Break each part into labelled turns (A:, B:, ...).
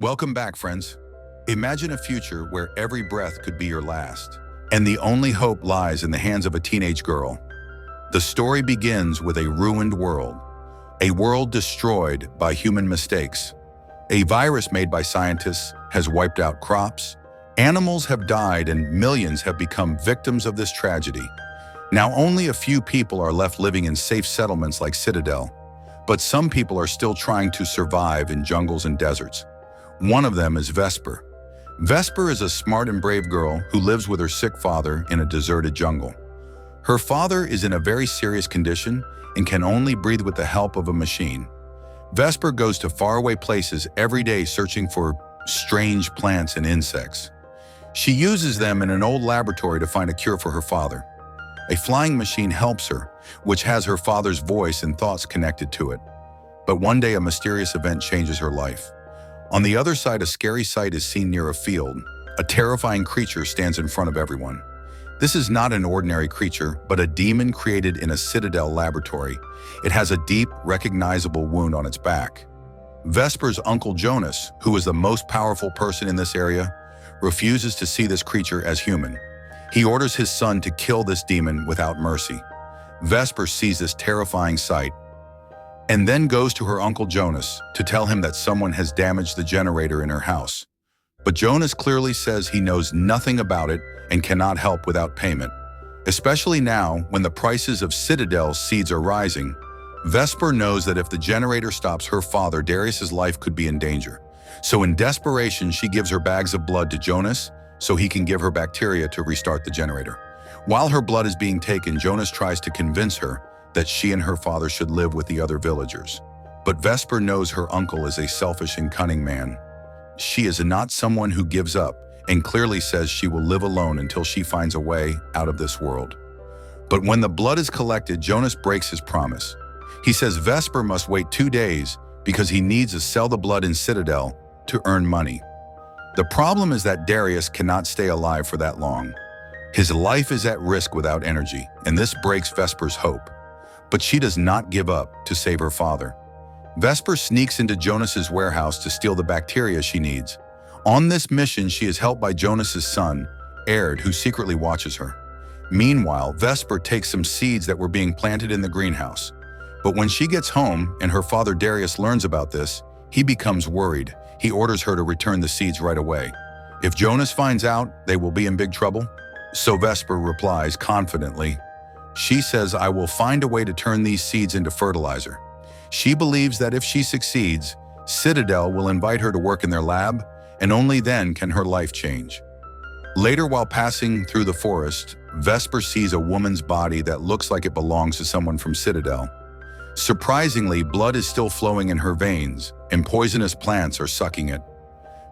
A: Welcome back, friends. Imagine a future where every breath could be your last, and the only hope lies in the hands of a teenage girl. The story begins with a ruined world, a world destroyed by human mistakes. A virus made by scientists has wiped out crops, animals have died, and millions have become victims of this tragedy. Now only a few people are left living in safe settlements like Citadel, but some people are still trying to survive in jungles and deserts. One of them is Vesper. Vesper is a smart and brave girl who lives with her sick father in a deserted jungle. Her father is in a very serious condition and can only breathe with the help of a machine. Vesper goes to faraway places every day searching for strange plants and insects. She uses them in an old laboratory to find a cure for her father. A flying machine helps her, which has her father's voice and thoughts connected to it. But one day a mysterious event changes her life. On the other side, a scary sight is seen near a field. A terrifying creature stands in front of everyone. This is not an ordinary creature, but a demon created in a Citadel laboratory. It has a deep, recognizable wound on its back. Vesper's Uncle Jonas, who is the most powerful person in this area, refuses to see this creature as human. He orders his son to kill this demon without mercy. Vesper sees this terrifying sight and then goes to her Uncle Jonas to tell him that someone has damaged the generator in her house. But Jonas clearly says he knows nothing about it and cannot help without payment. Especially now, when the prices of Citadel seeds are rising, Vesper knows that if the generator stops, her father Darius's life could be in danger. So in desperation, she gives her bags of blood to Jonas so he can give her bacteria to restart the generator. While her blood is being taken, Jonas tries to convince her that she and her father should live with the other villagers. But Vesper knows her uncle is a selfish and cunning man. She is not someone who gives up and clearly says she will live alone until she finds a way out of this world. But when the blood is collected, Jonas breaks his promise. He says Vesper must wait 2 days because he needs to sell the blood in Citadel to earn money. The problem is that Darius cannot stay alive for that long. His life is at risk without energy, and this breaks Vesper's hope. But she does not give up to save her father. Vesper sneaks into Jonas's warehouse to steal the bacteria she needs. On this mission, she is helped by Jonas's son, Aird, who secretly watches her. Meanwhile, Vesper takes some seeds that were being planted in the greenhouse. But when she gets home and her father Darius learns about this, he becomes worried. He orders her to return the seeds right away. If Jonas finds out, they will be in big trouble. So Vesper replies confidently. She says, "I will find a way to turn these seeds into fertilizer." She believes that if she succeeds, Citadel will invite her to work in their lab, and only then can her life change. Later, while passing through the forest, Vesper sees a woman's body that looks like it belongs to someone from Citadel. Surprisingly, blood is still flowing in her veins, and poisonous plants are sucking it.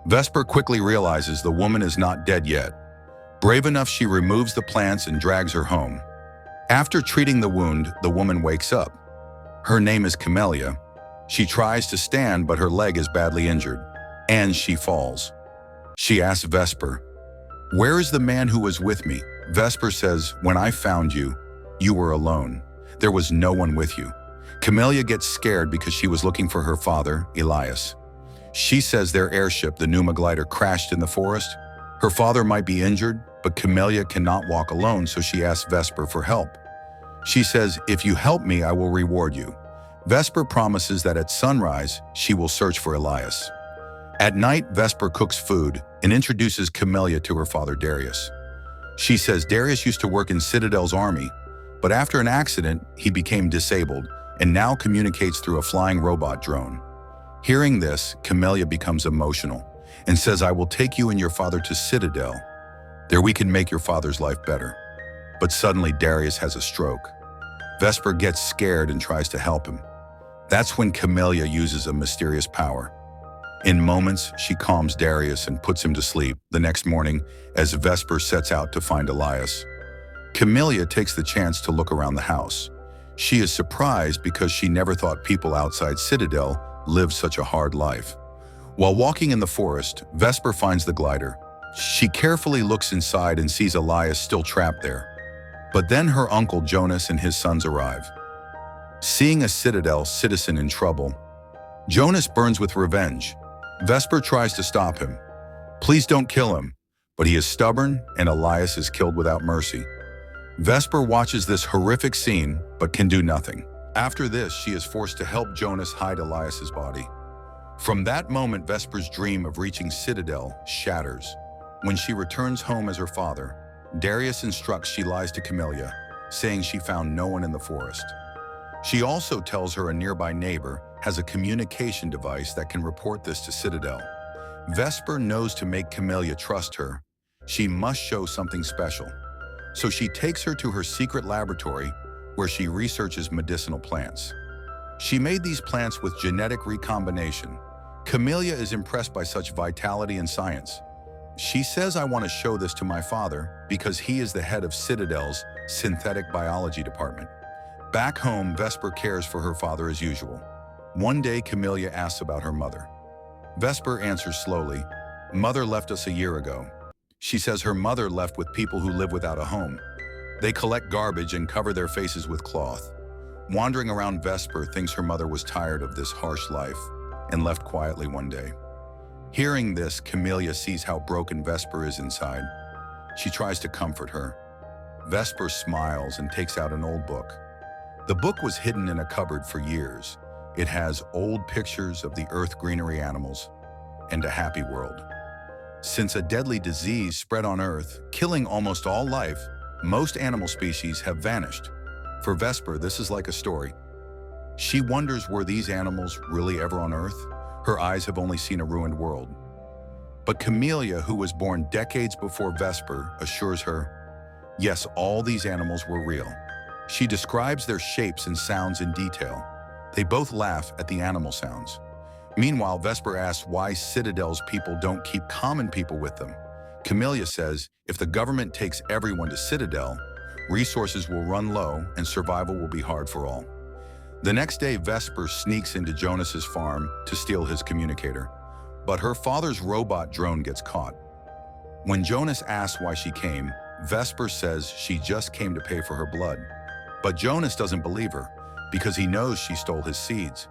A: Vesper quickly realizes the woman is not dead yet. Brave enough, she removes the plants and drags her home. After treating the wound, the woman wakes up. Her name is Chamellia. She tries to stand, but her leg is badly injured, and she falls. She asks Vesper, "Where is the man who was with me?" Vesper says, "When I found you, you were alone. There was no one with you." Chamellia gets scared because she was looking for her father, Elias. She says their airship, the Numa glider, crashed in the forest. Her father might be injured, but Chamellia cannot walk alone, so she asks Vesper for help. She says, "If you help me, I will reward you." Vesper promises that at sunrise, she will search for Elias. At night, Vesper cooks food and introduces Chamellia to her father Darius. She says Darius used to work in Citadel's army, but after an accident, he became disabled and now communicates through a flying robot drone. Hearing this, Chamellia becomes emotional and says, "I will take you and your father to Citadel. There we can make your father's life better." But suddenly Darius has a stroke. Vesper gets scared and tries to help him. That's when Chamellia uses a mysterious power. In moments, she calms Darius and puts him to sleep. The next morning, as Vesper sets out to find Elias, Chamellia takes the chance to look around the house. She is surprised because she never thought people outside Citadel lived such a hard life. While walking in the forest, Vesper finds the glider. She carefully looks inside and sees Elias still trapped there. But then her Uncle Jonas and his sons arrive. Seeing a Citadel citizen in trouble, Jonas burns with revenge. Vesper tries to stop him. Please don't kill him, but he is stubborn and Elias is killed without mercy. Vesper watches this horrific scene but can do nothing. After this, she is forced to help Jonas hide Elias's body. From that moment, Vesper's dream of reaching Citadel shatters. When she returns home as her father, Darius instructs she lies to Chamellia, saying she found no one in the forest. She also tells her a nearby neighbor has a communication device that can report this to Citadel. Vesper knows to make Chamellia trust her, she must show something special. So she takes her to her secret laboratory where she researches medicinal plants. She made these plants with genetic recombination. Chamellia is impressed by such vitality and science. She says, I want to show this to my father because he is the head of Citadel's synthetic biology department. Back home, Vesper cares for her father as usual. One day, Chamellia asks about her mother. Vesper answers slowly, Mother left us a year ago. She says her mother left with people who live without a home. They collect garbage and cover their faces with cloth. Wandering around, Vesper thinks her mother was tired of this harsh life and left quietly one day. Hearing this, Chamellia sees how broken Vesper is inside. She tries to comfort her. Vesper smiles and takes out an old book. The book was hidden in a cupboard for years. It has old pictures of the earth greenery animals and a happy world. Since a deadly disease spread on Earth, killing almost all life, most animal species have vanished. For Vesper, this is like a story. She wonders, were these animals really ever on Earth? Her eyes have only seen a ruined world. But Chamellia, who was born decades before Vesper, assures her, yes, all these animals were real. She describes their shapes and sounds in detail. They both laugh at the animal sounds. Meanwhile, Vesper asks why Citadel's people don't keep common people with them. Chamellia says, if the government takes everyone to Citadel, resources will run low and survival will be hard for all. The next day, Vesper sneaks into Jonas's farm to steal his communicator, but her father's robot drone gets caught. When Jonas asks why she came, Vesper says she just came to pay for her blood. But Jonas doesn't believe her because he knows she stole his seeds.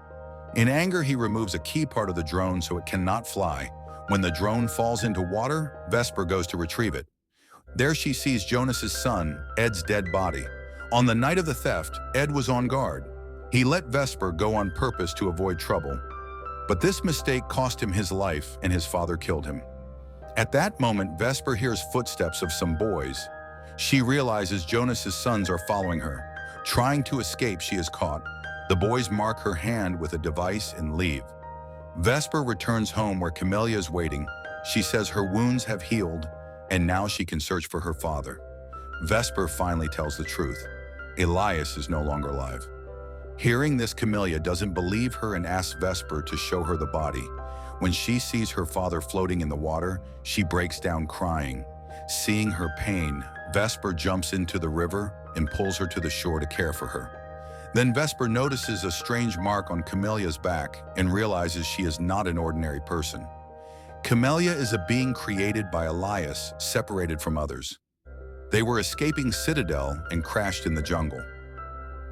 A: In anger, he removes a key part of the drone so it cannot fly. When the drone falls into water, Vesper goes to retrieve it. There she sees Jonas's son, Ed's dead body. On the night of the theft, Ed was on guard. He let Vesper go on purpose to avoid trouble. But this mistake cost him his life and his father killed him. At that moment, Vesper hears footsteps of some boys. She realizes Jonas's sons are following her. Trying to escape, she is caught. The boys mark her hand with a device and leave. Vesper returns home where Chamellia is waiting. She says her wounds have healed and now she can search for her father. Vesper finally tells the truth. Elias is no longer alive. Hearing this, Chamellia doesn't believe her and asks Vesper to show her the body. When she sees her father floating in the water, she breaks down crying. Seeing her pain, Vesper jumps into the river and pulls her to the shore to care for her. Then Vesper notices a strange mark on Chamellia's back and realizes she is not an ordinary person. Chamellia is a being created by Elias, separated from others. They were escaping Citadel and crashed in the jungle.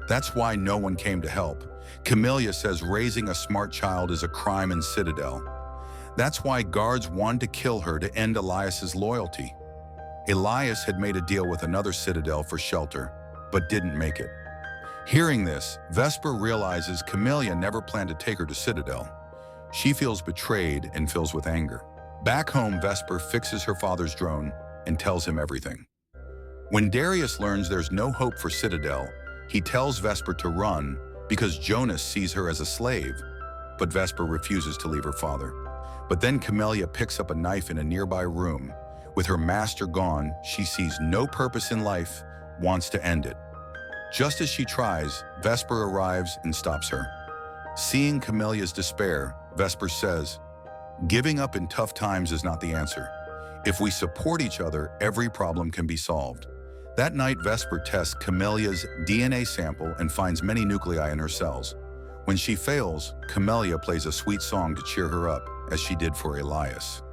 A: That's why no one came to help. Chamellia says raising a smart child is a crime in Citadel. That's why guards wanted to kill her to end Elias's loyalty. Elias had made a deal with another Citadel for shelter, but didn't make it. Hearing this, Vesper realizes Chamellia never planned to take her to Citadel. She feels betrayed and fills with anger. Back home, Vesper fixes her father's drone and tells him everything. When Darius learns there's no hope for Citadel, he tells Vesper to run because Jonas sees her as a slave, but Vesper refuses to leave her father. But then Chamellia picks up a knife in a nearby room. With her master gone, she sees no purpose in life, wants to end it. Just as she tries, Vesper arrives and stops her. Seeing Chamellia's despair, Vesper says, "Giving up in tough times is not the answer. If we support each other, every problem can be solved." That night, Vesper tests Chamellia's DNA sample and finds many nuclei in her cells. When she fails, Chamellia plays a sweet song to cheer her up, as she did for Elias.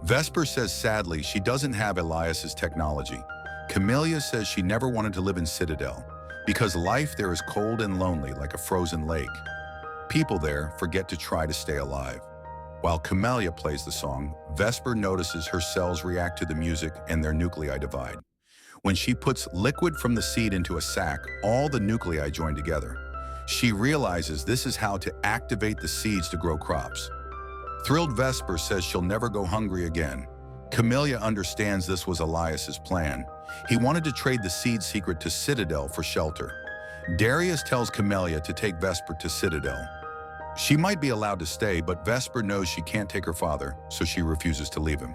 A: Vesper says sadly she doesn't have Elias's technology. Chamellia says she never wanted to live in Citadel, because life there is cold and lonely like a frozen lake. People there forget to try to stay alive. While Chamellia plays the song, Vesper notices her cells react to the music and their nuclei divide. When she puts liquid from the seed into a sac, all the nuclei join together. She realizes this is how to activate the seeds to grow crops. Thrilled Vesper says she'll never go hungry again. Chamellia understands this was Elias's plan. He wanted to trade the seed secret to Citadel for shelter. Darius tells Chamellia to take Vesper to Citadel. She might be allowed to stay, but Vesper knows she can't take her father, so she refuses to leave him.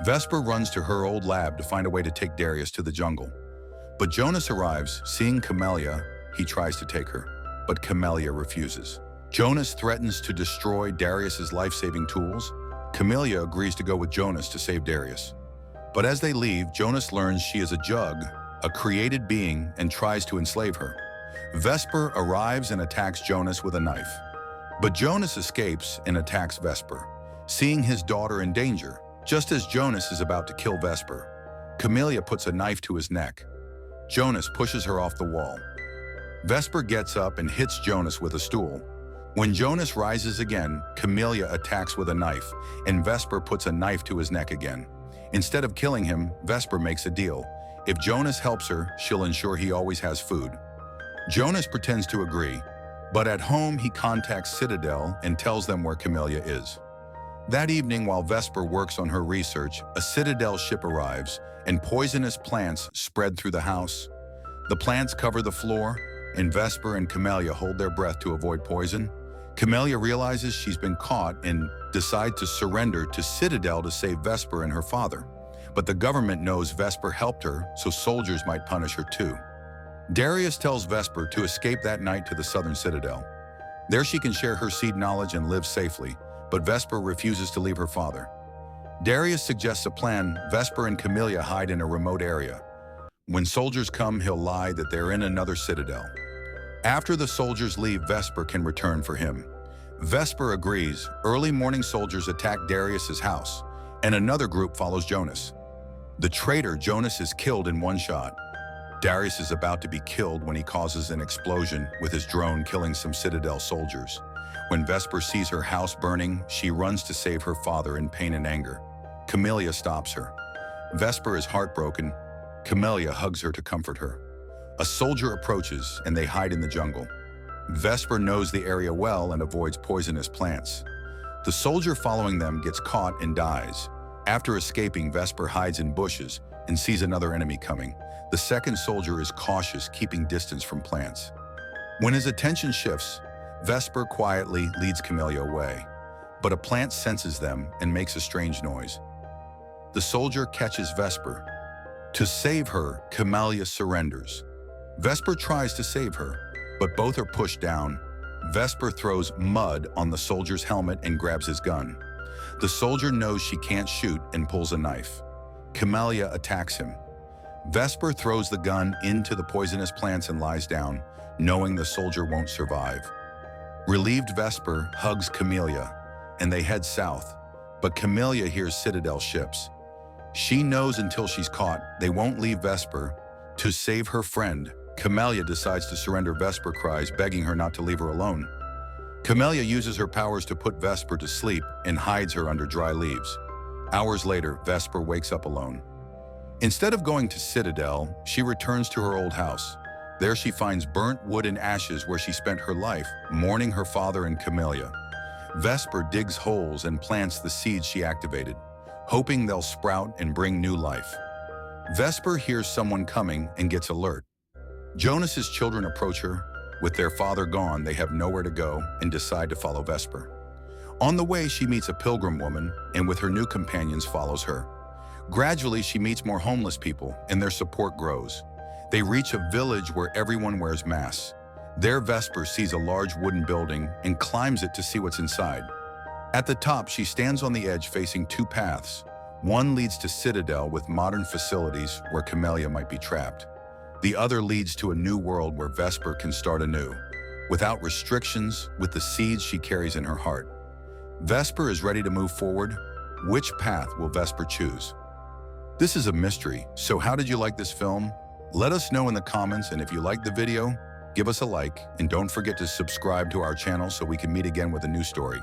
A: Vesper runs to her old lab to find a way to take Darius to the jungle. But Jonas arrives. Seeing Chamellia, he tries to take her, but Chamellia refuses. Jonas threatens to destroy Darius's life-saving tools. Chamellia agrees to go with Jonas to save Darius. But as they leave, Jonas learns she is a jug, a created being, and tries to enslave her. Vesper arrives and attacks Jonas with a knife. But Jonas escapes and attacks Vesper, seeing his daughter in danger. Just as Jonas is about to kill Vesper, Chamellia puts a knife to his neck. Jonas pushes her off the wall. Vesper gets up and hits Jonas with a stool. When Jonas rises again, Chamellia attacks with a knife, and Vesper puts a knife to his neck again. Instead of killing him, Vesper makes a deal. If Jonas helps her, she'll ensure he always has food. Jonas pretends to agree, but at home he contacts Citadel and tells them where Chamellia is. That evening, while Vesper works on her research, a Citadel ship arrives, and poisonous plants spread through the house. The plants cover the floor, and Vesper and Chamellia hold their breath to avoid poison. Chamellia realizes she's been caught and decides to surrender to Citadel to save Vesper and her father. But the government knows Vesper helped her, so soldiers might punish her too. Darius tells Vesper to escape that night to the southern Citadel. There she can share her seed knowledge and live safely, but Vesper refuses to leave her father. Darius suggests a plan. Vesper and Chamellia hide in a remote area. When soldiers come, he'll lie that they're in another citadel. After the soldiers leave, Vesper can return for him. Vesper agrees. Early morning soldiers attack Darius's house, and another group follows Jonas. The traitor Jonas is killed in one shot. Darius is about to be killed when he causes an explosion with his drone, killing some Citadel soldiers. When Vesper sees her house burning, she runs to save her father in pain and anger. Chamellia stops her. Vesper is heartbroken. Chamellia hugs her to comfort her. A soldier approaches and they hide in the jungle. Vesper knows the area well and avoids poisonous plants. The soldier following them gets caught and dies. After escaping, Vesper hides in bushes and sees another enemy coming. The second soldier is cautious, keeping distance from plants. When his attention shifts, Vesper quietly leads Chamellia away, but a plant senses them and makes a strange noise. The soldier catches Vesper. To save her, Chamellia surrenders. Vesper tries to save her, but both are pushed down. Vesper throws mud on the soldier's helmet and grabs his gun. The soldier knows she can't shoot and pulls a knife. Chamellia attacks him. Vesper throws the gun into the poisonous plants and lies down, knowing the soldier won't survive. Relieved, Vesper hugs Chamellia, and they head south, but Chamellia hears Citadel ships. She knows until she's caught, they won't leave Vesper. To save her friend, Chamellia decides to surrender. Vesper cries, begging her not to leave her alone. Chamellia uses her powers to put Vesper to sleep and hides her under dry leaves. Hours later, Vesper wakes up alone. Instead of going to Citadel, she returns to her old house. There she finds burnt wood and ashes where she spent her life, mourning her father and Chamellia. Vesper digs holes and plants the seeds she activated, hoping they'll sprout and bring new life. Vesper hears someone coming and gets alert. Jonas's children approach her. With their father gone, they have nowhere to go and decide to follow Vesper. On the way, she meets a pilgrim woman and with her new companions follows her. Gradually, she meets more homeless people and their support grows. They reach a village where everyone wears masks. There, Vesper sees a large wooden building and climbs it to see what's inside. At the top, she stands on the edge facing two paths. One leads to Citadel with modern facilities where Chamellia might be trapped. The other leads to a new world where Vesper can start anew, without restrictions, with the seeds she carries in her heart. Vesper is ready to move forward. Which path will Vesper choose? This is a mystery, so how did you like this film? Let us know in the comments, and if you liked the video, give us a like, and don't forget to subscribe to our channel so we can meet again with a new story.